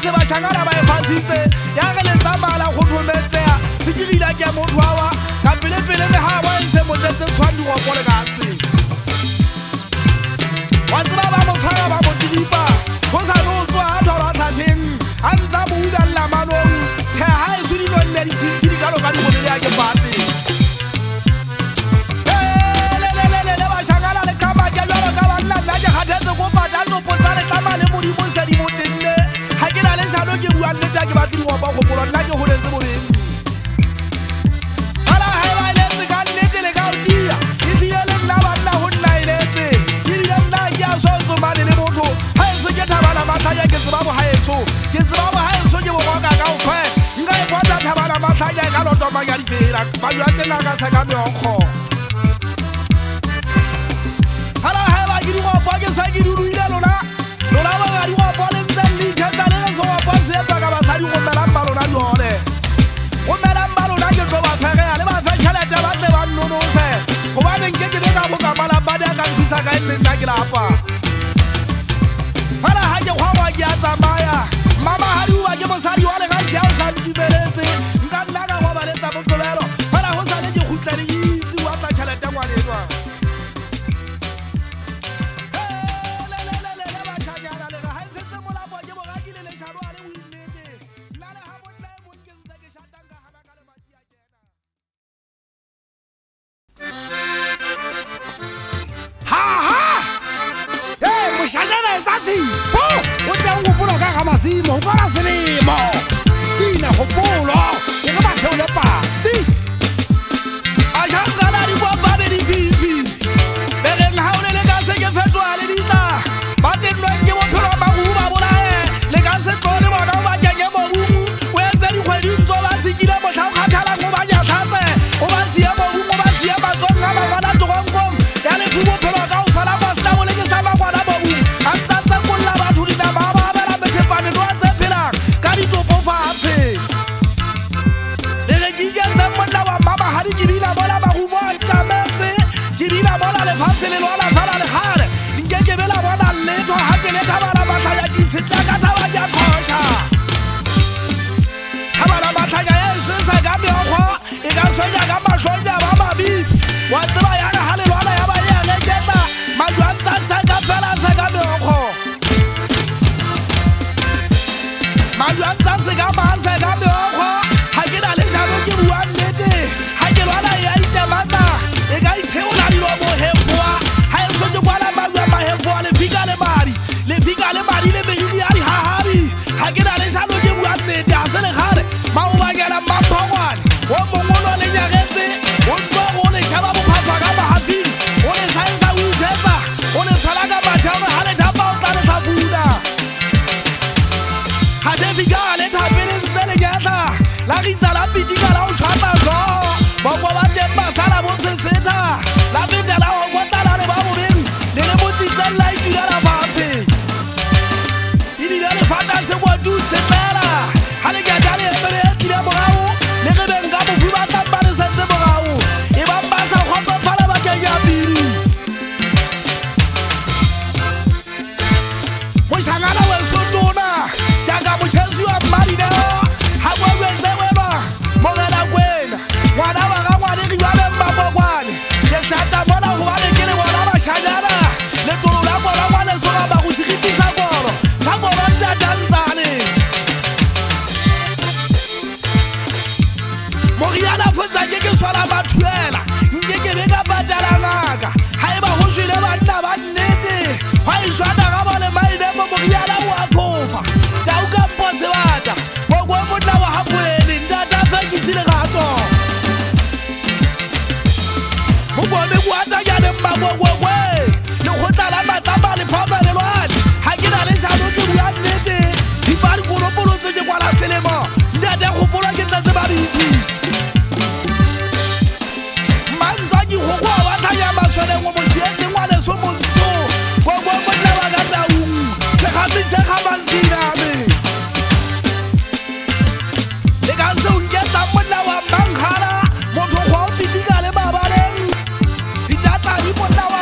se ba shangana ba e fasitse ya re le tsamala go thometsea se dirila ke motho wa ka pele pele le ha wa se motetse tshwandi wa pole ka se wa tsaba ba mo tshwara ba mo dipa go sa no tswa ha thola thateng a ntsa mo udalla manong the ha e sudi no nne di ka lo ka di mo le ya ke batse le ba shangana le kama ke lo ka ba nna nna ke hadetse go pata no potsa le tama le mo di mo se di mo tenne ha ke na le shano ke bua nnete ke ba tiri go ba go polo nna ke go letse mo beng ala ha ba le se ka nnete le ka utia ke diele nna ba nna ho nna ile se ke di nna ya so so mane le motho ha e se ke thabana mathaya ke tseba bo ha e so ke tseba bo ha e so ke bo ka ka o fa nka e kwata thabana mathaya ka loto ma ya di vera ba ya tena ka sa ka meokgo ala ha ba ke di go ba ke sa ke di ruile lona ba ga di go ba le ntle le thata le so wa ba se tsa ka ba sa di go mela mbalona di hole go mela mbalona ke tlo ba fere le ba fe tšhelete ba tle ba nnono se go ba le nke ke ka bo ka mala ba di ka ntshisa ka nne nna ke lapa ala ha ke khwa ke a tsamaya mama ha di wa ke mosadi wa le ga tšea sa di beletse nka nna ka go ba le tsa botlobelo ala go sa le ke khutla le itse wa tla tšhelete ngwanenwa Masimo para selemo Tina Hopolo e ga batho le pati a jangala di bua ba di pipi be re nga o le ka se ke fetwa le ditla ba tenwa ke mo phelo ba buba bolae le ka se tsone bona ba ke mo bu o etsa di khwedi ntso ba se kile mo tla khathala go ba ja tlhatse o ba sia mo bu mo ba sia ba tsonga ba bana togongong ya le bubo phelo ka o sala ba sta bo le ke sa ba bona bo bu a tsa go la ba thudi na ba ba ba be ke pa ne no tse phela ka di topo fatshe le re ke ke tsa monna wa mama ha di ke dina bona ba go bona tametse ke dina bona le fatshe le lona fala le gare nke ke bela bona letho ha ke le thabala ba tla ya ke setla ka taba ya khosha thabala ba tla ya se sa ga me go e ka soja ka mashoja ba mabi wa tsaba ya ha le lona ya ba ya le ketla majwanta sa ka fela sa ga me go majwanta se ga ba sa ga me go ha ke na le jalo ke bua nnete ha ke lwana ya itemata e ka itheola dilo mo hefwa ha e so ke kwala magwa ma hefwa le fika le mari le behili ya di hahabi ha ke na le jalo ke bua nnete a se le gare ma o ba ke la mampongwane o mongolo le nyagetse o ntwa go le shaba bophatwa ka mahapi o le saensa o ithetsa o le tshwala ka mathama ha le thapa o tla le sa buna ha te fika le thapele ntse le nyatla la ritsa la pitika la o tshwata zo boko ba tempa sala bo seseta la feta la o kwata la le ba bobeng le le botsitsa la itira la fatshe e di le fata se go tu se tela ha le ga jale e bele e tira morao le re benga bo fuba tamba le setse morao e ba mbasa go tsa phala ba ke ya biri mo shangana wa sotona jaga mo chesi wa marina ha go wetse weba mo gela kwena ngwana ba ga ngwane di jale mbabo kwane ke sata bona go ba le ke le bona ba shanyana le tolo la bona ngwane so ba go sikitisa golo sa go ba dantsane Moriana fotsa ke swala bathuela nke ke be ka patala ngaka ha e ba go shile banna ba nnete ha e shwana ga bole maile mo Moriana wa fofa da o ka pose bata go go monna wa hapolele ndata fa ke sile gato mo bone go ata ya le mmago go le go tala mataba le fama le lwana ha ke na le jalo ke bua nnete di ba go lo polo tse ke kwala selemo ndata go pola ke tsa ba biti manzaki go go ba tanya masole go mo siete ngwane so mo tso go go mo tla ba ka tau se ga manzina me le ka se unke tsa monna wa manghala motho go pitika le babaleng ditata di monna wa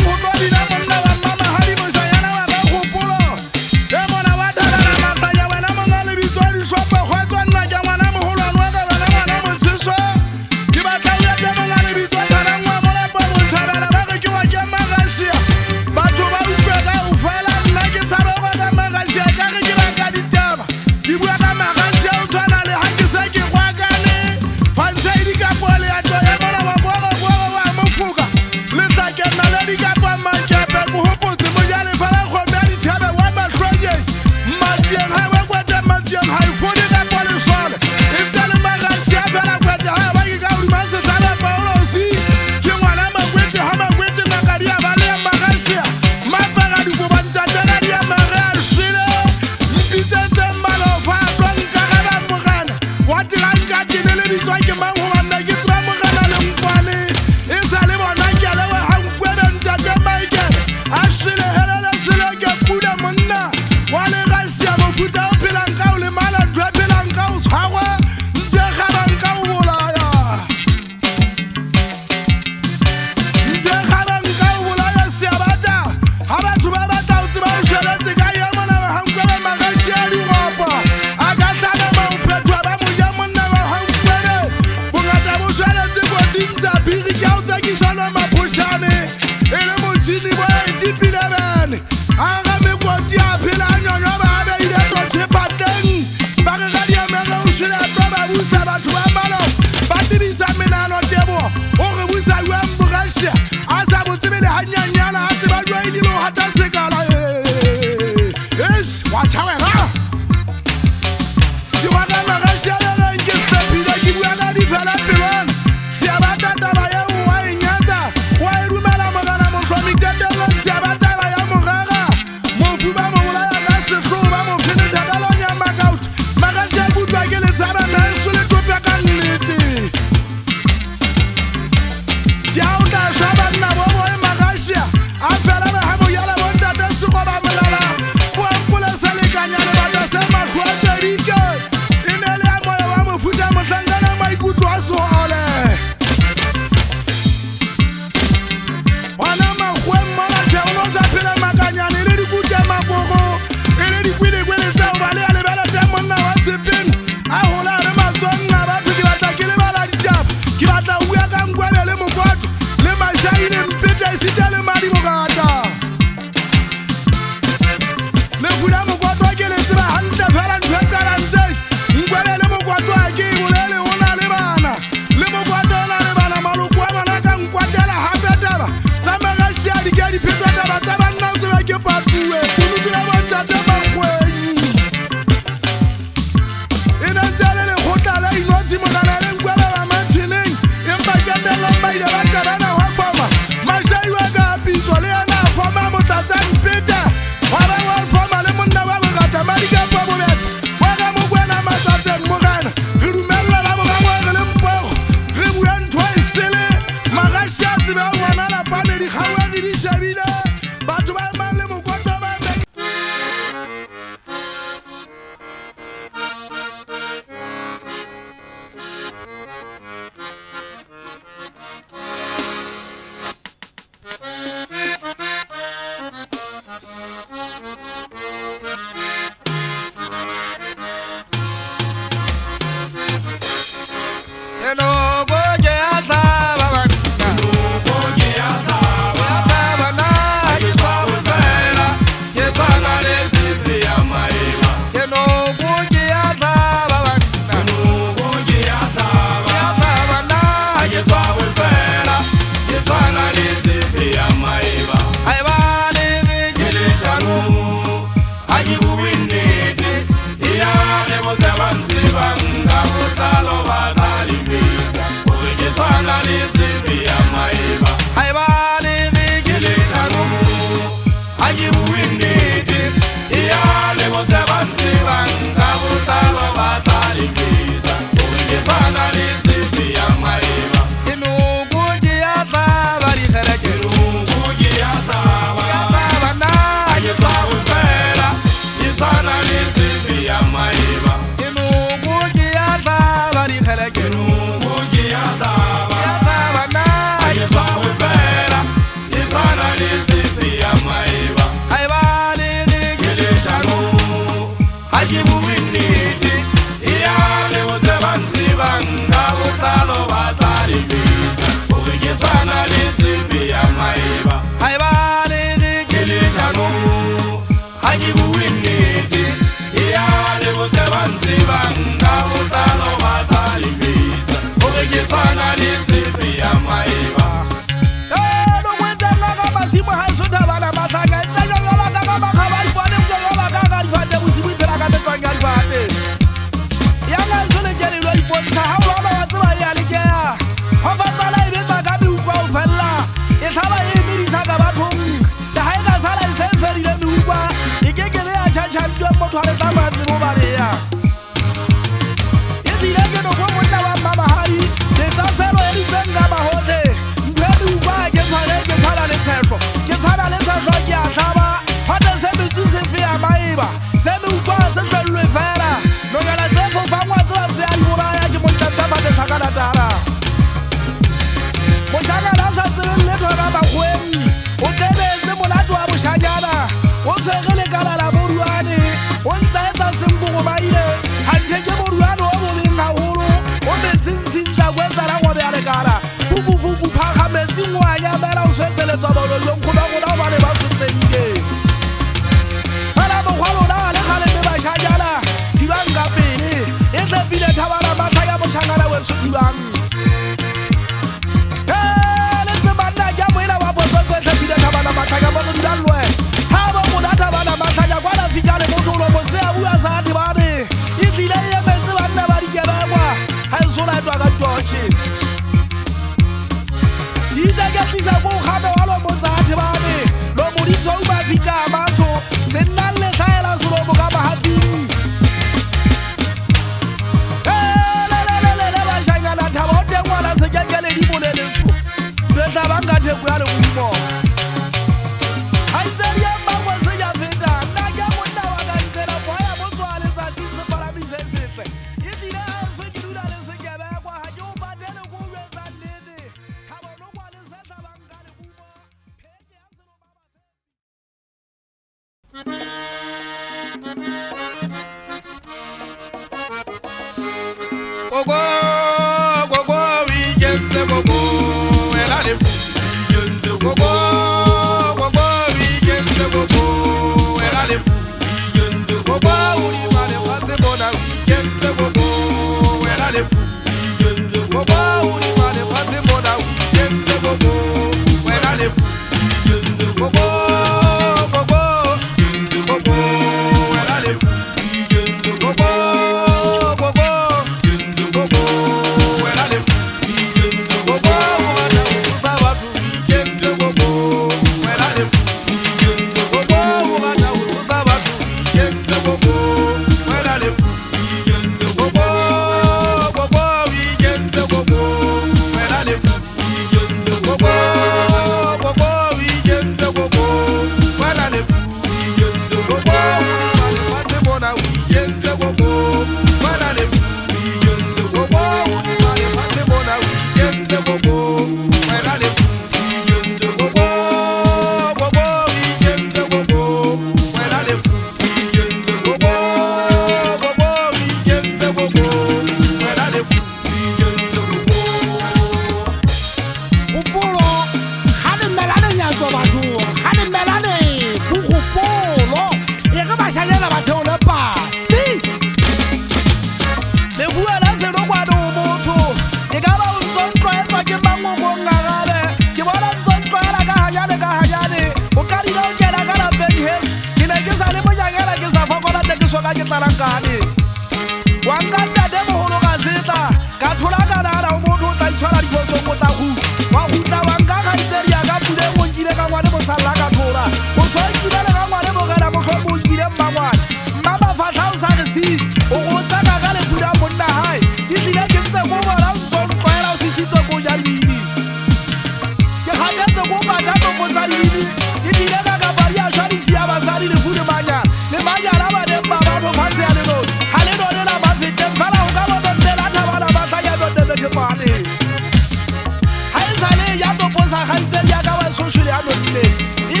High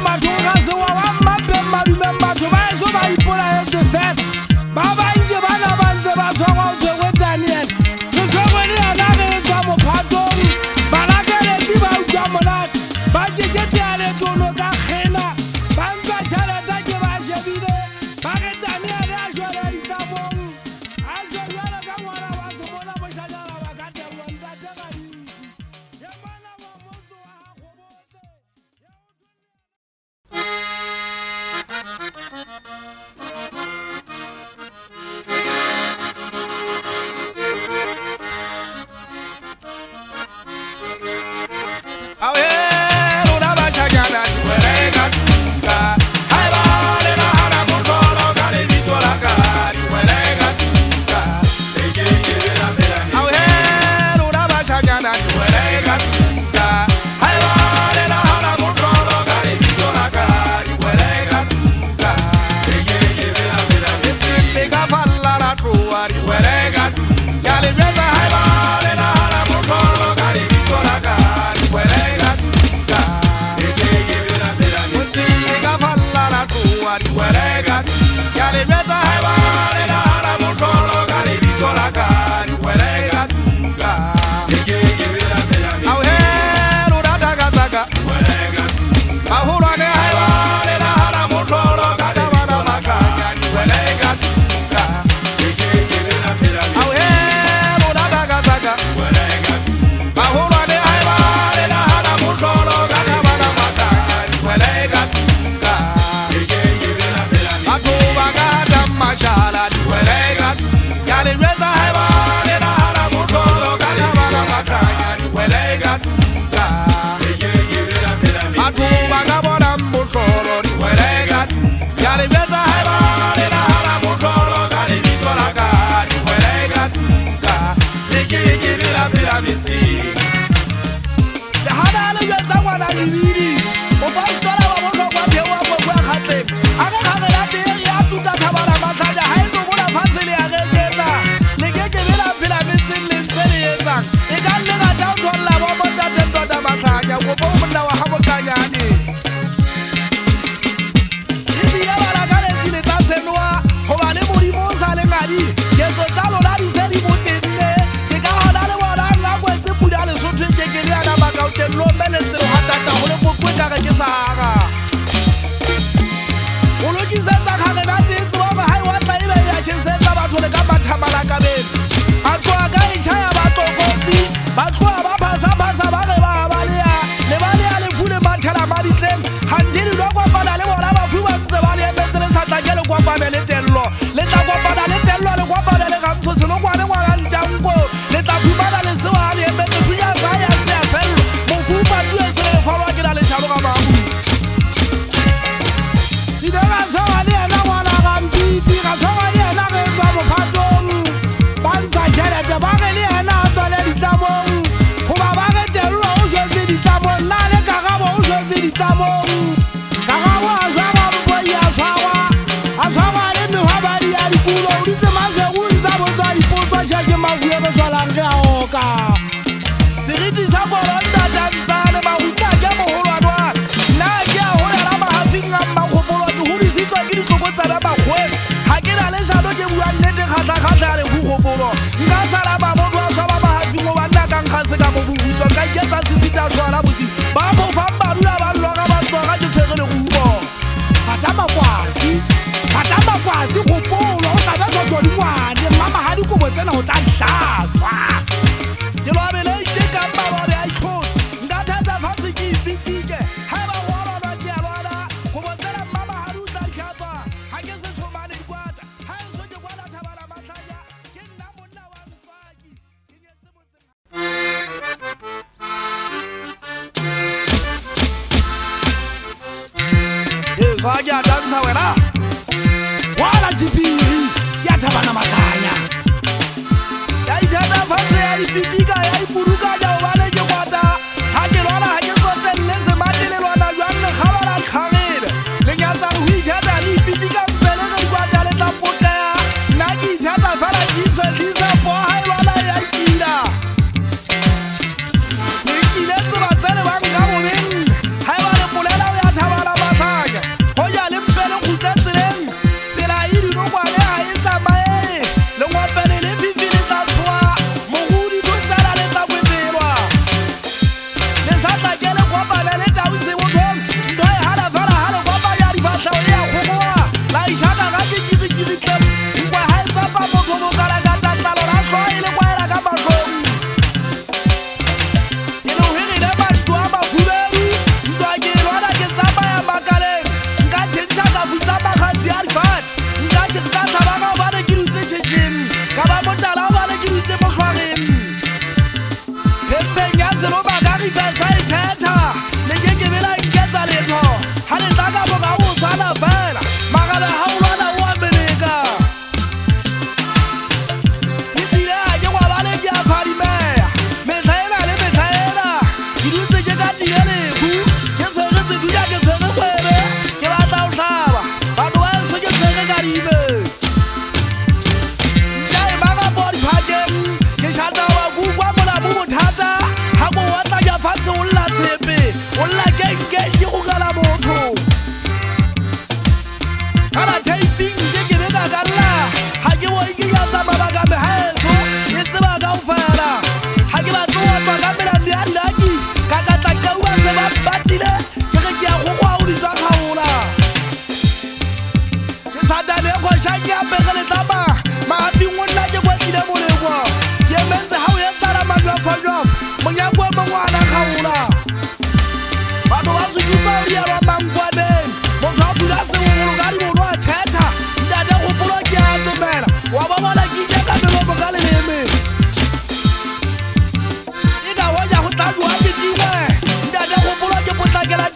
Madura thabeng a tloa ka etšha ya batokotsi ba tloa ba phasa-phasa ba ge ba balea le balea lefu le mathela mabitleng gante di tlo kopana le bona bafu ba ntse ba le emetse le sa tlake le kopane le tello le tla kopana le tello le kopane le gantsho senokwane ngwana ntanko le tla fumana le sewa le emetse thuya sa ya se ya fello mofu patue se le falwa ke na le tšhalo ka mabu didela tshwara le ena ngwana gampiti ga tshwara le ena ge tswa mophatong ba ntsha tšhelete ba ge le ena a tswale ditlamong goba ba ge tello o šwetse ditlamong na le kagabo o šwetse ditlamong kagabo a tshwara mpoi a tshwara le mehwabadi ya dikulo o ditse masego ntsa botswa dipotsa šake mafue re tswalang ge a oka seriti sa borondatantsane bahuta ke mogolwanwa nna ke a golela mahafing a mmakgopolo ke godisitswa ke ditlokotsana bakgweng ga ke na le šano ke bua nnete kgatlha-kgatlha ya lekgokgopolo nka sala mamoto a swaba mahafing o banna ka nkgase ka mo bohutswa nka iketsa sesita tshwana bosi ba mofang badula ba nloka batsoga ke tshwere le gubo fata makwatsi kgopolo o tlabe sotswa dingwane mmama ga dikobo tsena go tla hlatswa ke lwabele itekang mabone a ikgotsi nka thetsa fatshe ke ipitike ga e ba goalwana ke a lwana gobo tsena mmama ga di o tla ditlhatswa ga ke se tshomane dikwata ga e so ke kwana thabala matlhanya ke nna monna wa ntswaki ke nyetse motseng swa ke a dansa wena wala tsipiri ya thabana matlhanya ya ithata fatshe ya ipitika ya ipurukanya o bane ke kwata ga ke lwana ga ke tsotelele semate le lwana jwang le kgabala kgagebe le nyatsang go ithata le ipitika mpele ge kwata le tla potlea nna ke ithata fela ke itshwetlisa po ga e lwana ya ikila le kile tseba tsele ba nka bobeng ga e ba le polela o ya thabala matlhanya go ja le mpele kgutse tseleng tsela e dinokwane ga e tsamaye le ngwapele le fifi le tla tshoa mogodi bo tsala le tla kwepelwa le sa tlake le kopana le tausi bothong ntho e hala fela ga le kopanya difatlhao e ya kgogoa la išhaka ka sekirikiritlem nkwe ga e tsapa motho bokalakatatalo la tlhoa e le kwaela ka matlhong ke le hwegile mantu a mafuberu ntwa ke lwana ke tsamaya makaleng nka tšhentšha ka futsa makgasi a difat nka tlhaba ka obane ke dutse tšhetšeng ka ba motala obane ke dutse mohlwageng phempeng ya seloba ka rifa sa e tšhetšha le ke kebela nketsa letho ga le tla ka moga o tshwana fela magabe ga o lwana o a meneka ebile ga ke ngwabale ke a phadimea metlha ena le metlha ena ke dutse ke ka tile lefu ke tshwere seduja ke tshwere kwebe ke batla o tlhaba batho ba eso ke tshwere ka dibe nka e maga po diphakeng ke šata bakukwa molamu bothata ga ko watla ja fatshe o lla tshepe o lla kenkeng ke gogela motho kana taping ke ke beka ka lla ga ke boi ke jatsa mabaka megaetso e tseba ka go fela ga ke batlo watswa ka melandi ya dilaki ka katla kaua se ba batile ke ge ke ya gogoa o ditswa kgaola ke satane kgošang ke apege letlama magaping o nna ke kwetlile molekwa ke emetse ga o etsala majwafajwaf monyako e mongwana kgaola batho ba sekitsa o dielwa mankwaneng motho a pula segogolo ka dimono a tšhetšha ntate kgopolo ke a tomela wa ba bona ke ike ka melomo ka leleme e ka boja go tlajoa ke time ntate kgopolo ke potlakela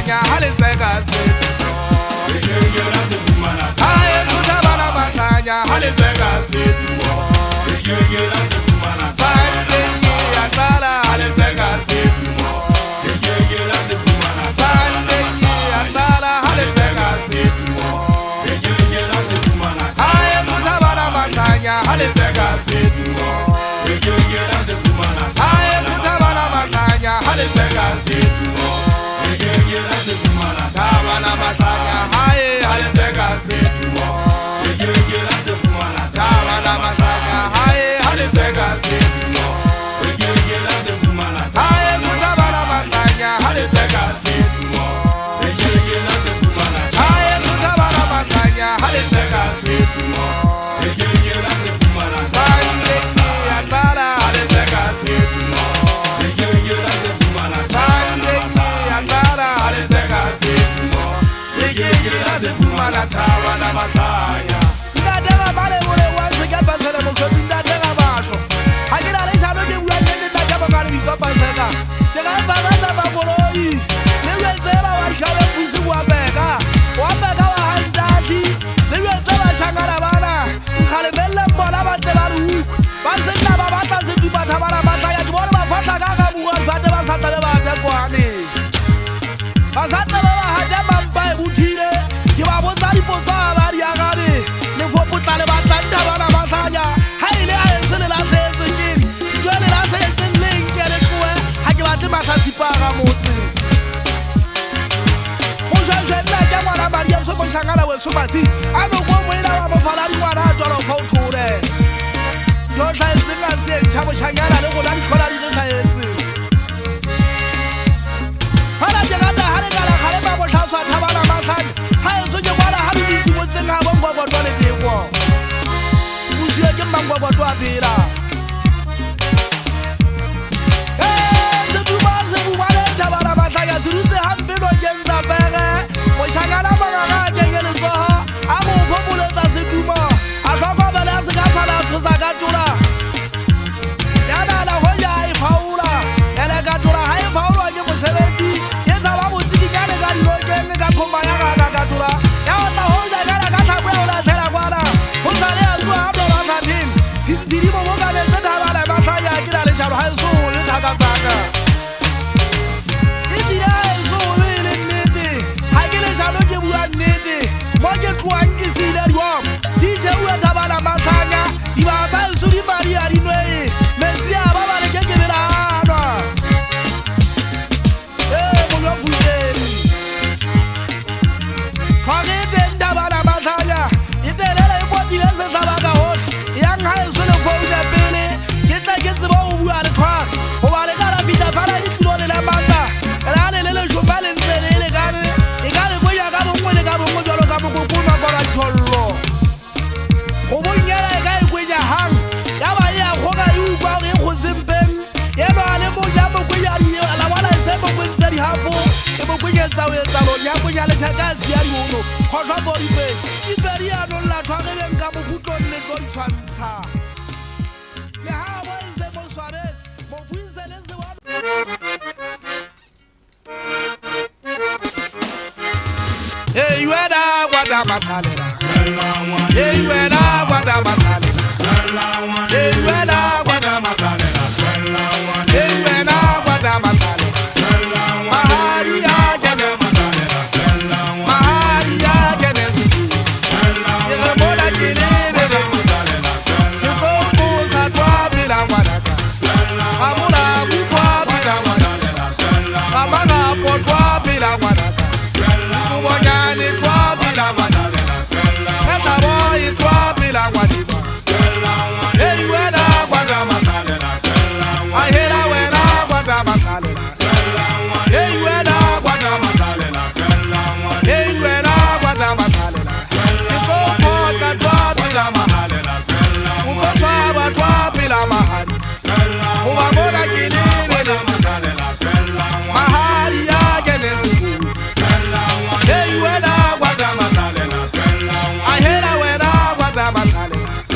matanya halizeka setumo Yengela sefumana Aye sutabana matanya halizeka setumo Yengela sefumana Fandengi atala halizeka setumo Yengela sefumana Fandengi atala halizeka setumo Yengela sefumana Aye sutabana matanya halizeka setumo Yengela sefumana Aye sutabana matanya halizeka setumo Yengela sefumana Tabana matanya haye halizeka setumo Yengela sefumana Tabana matanya haye halizeka setumo Yengela sefumana Haye sutabana matanya halizeka setumo Yengela sefumana Haye sutabana matanya halizeka setumo Yengela sefumana Sandeki atala halizeka setumo Yengela sefumana Sandeki atala halizeka setumo Yengela sefumana tabana matanya Ndadega bale mole wanze kapasela mukhobi ndadega basho Hakira le shalo ke bua le ndadega bale bitopasela Tega bagaza baboloi Le wezela wa shabe busi wa beka Wa beka wa handati Le wezela shangara bana Khale belle mbola ba tsebaru Basela ba batla se dipatha bana batla ya dibona ba fatla ka ga bua fate ba satla be ba tekwane Basatla ba hata mamba e buthile Ke ba botsa dipotso ba di agabe Le fopotla le batla ntabana basanya ha ile a etsele la setse ke jole la setse leng ke le tsoe ha ke batle mathasi para motse Mo jajwe nna ke ngwana Maria so mo shangala we so masi a no go mo ina wa mo fala di ngwana tolo fa uthore Yo tla etsenga se ntsha mo shangala le go la di khola di tla etse Hala jagata hale kala khale ba bo tlhaswa thabana masanya ha eso ke bona ha di mo tsenga bo ngwa botwa le dikwo Usiye ke mangwa botwa phira Tabara mataya zirute hambe no genza bere Mo shangala bangana kengele soho Amo popule ta seduma Akoko bele asika thala tsosa ka tula Yana la hoya e faula Ele ka tula ha e faula ke mosebetsi Yetsa ba botsiki ka le ka dilo kenge ka khoma ya ka tula Ya ona hoya kana ka thabo ya ola thela kwana Ho sale a tswa ha ba sa tin Diri mo ka le tsa thabala ba tsaya ke la le shalo ha so le thaka tsaka Moje kuangi sile diwa DJ uwe tabana matanya Iba ba suri Maria rinwe Mesia baba le keke de la anwa Moyo fuiteri Kagete ndabana matanya Itelele ipoti lese sabaka hosh Yang hae sule fouja pele Kete kete bo ubu ale kwa Obale kala vita fara itilo de la manda Elale lele shumbale nzele ele gane Igale kwa ya kabo mwele kabo mwele kabo kukuma kwa tolo Obunyala kai kwenya hang Yaba ya khoga yu kwa ge khozempeng Yeba ale mo ya mo kwenya ri ala wala sembo kwenya ri hafo Ebo kwenya sawe tsalo ya kwenya le thakasi ya yono Khoshwa bori pe Iberi ya no la thwa ge nka mo futlo le go tshwantsa Le ha wa nse mo swaret mo fuise le se wa Hey, you and I, what am I telling? Hey, you and I, what am I telling? Hey, you and I, what am I telling? Hey, you and I, what am I telling? Maharia Genesis, Maharia Genesis. You know more than you need. You go for Satwa Bila Wanaka. Amuna Bukwa Bila Wanaka. Amana Potwa Bila Wanaka. Wanyani kwa bila wanaka Kata boy kwa bila wanaka Hey wena wada makalena I hera wena wada makalena Hey wena wada makalena Hey wena wada makalena Kiko kwa kwa bila mahalena Uko sawa kwa bila mahali Uwamona kinini na makalena Mahali ya genesi Hey, when I was a matalena, I heard when I was a matalena.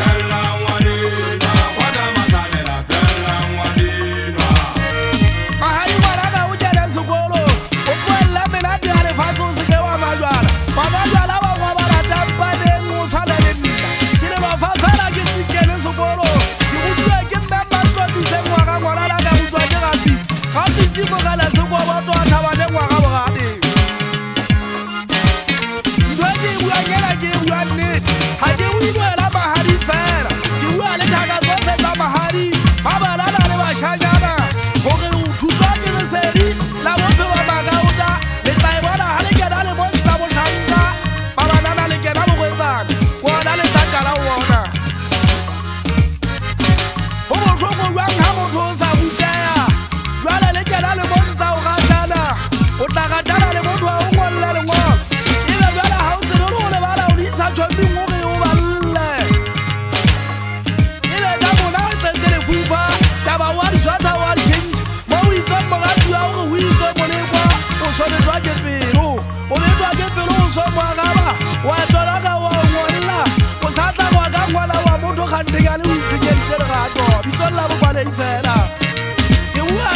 so mwagaba wa toloka wa ngolla o satla wa ka ngwala wa motho khantinga le o itsenyeditse le gato bitso la bo kwale ifela ke bua